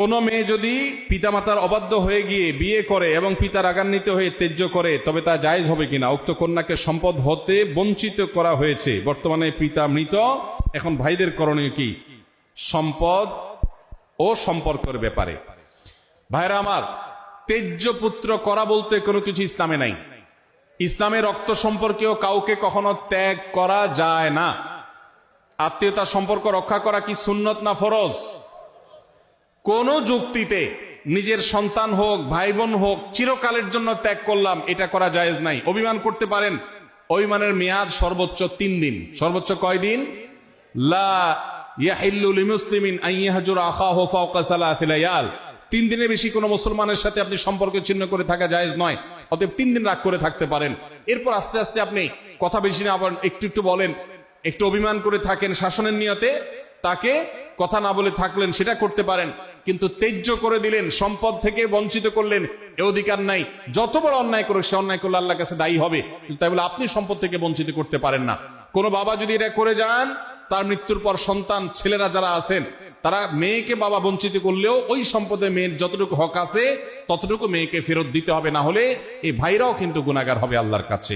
কোনো মেয়ে যদি পিতামাতার অবাধ্য হয়ে গিয়ে বিয়ে করে এবং পিতা রাগান্বিত হয়ে ত্যায্য করে, তবে তা জায়েজ হবে কিনা? উক্ত কন্যাকে সম্পদ হতে বঞ্চিত করা হয়েছে, বর্তমানে পিতা মৃত, এখন ভাইদের করণীয় কি সম্পদ ও সম্পর্কের ব্যাপারে? ভাইরা আমার, ত্যায্য পুত্র করা বলতে কোনো কিছু ইসলামে নাই। ইসলামে রক্ত সম্পর্কেও কাউকে কখনো ত্যাগ করা যায় না। আত্মীয়তা সম্পর্ক রক্ষা করা কি সুন্নত না ফরজ? কোন যুক্তিতে নিজের সন্তান হোক ভাই বোন হোক চিরকালের জন্য ত্যাগ করলাম, এটা করা জায়েজ নাই। অভিমান করতে পারেন, অভিমানের মেয়াদ সর্বোচ্চ 3 দিন। সর্বোচ্চ কয় দিন? লা ইয়াহিল্লু লিমুসলিমিন আন ইয়াহজুরা আখাহু ফাওকা সালাসি লায়াল। 3 দিনের বেশি কোনো মুসলমানের সাথে আপনি সম্পর্ক ছিন্ন করে থাকা জায়েজ নয়। অতএব 3 দিন রাগ করে থাকতে পারেন। এরপর আস্তে আস্তে আপনি কথা বেশি না, আবার একটু একটু বলেন, একটু অভিমান করে থাকেন শাসনের নিয়তে, তাকে কথা না বলে থাকলেন, সেটা করতে পারেন। কিন্তু ত্যায্য করে দিলেন, সম্পদ থেকে বঞ্চিত করলেন, এ অধিকার নাই। যত বড় অন্যায় করে সে অন্যায় করলে আল্লাহর কাছে দায়ী হবে, তাই বলে আপনি সম্পদ থেকে বঞ্চিত করতে পারেন না। কোন বাবা যদি এটা করে যান, তার মৃত্যুর পর সন্তান ছেলেরা যারা আছেন তারা মেয়েকে বাবা বঞ্চিত করলেও ওই সম্পদে মেয়ের যতটুকু হক আছে ততটুকু মেয়েকে ফেরত দিতে হবে, না হলে এই ভাইরাও কিন্তু গুনাহগার হবে আল্লাহর কাছে।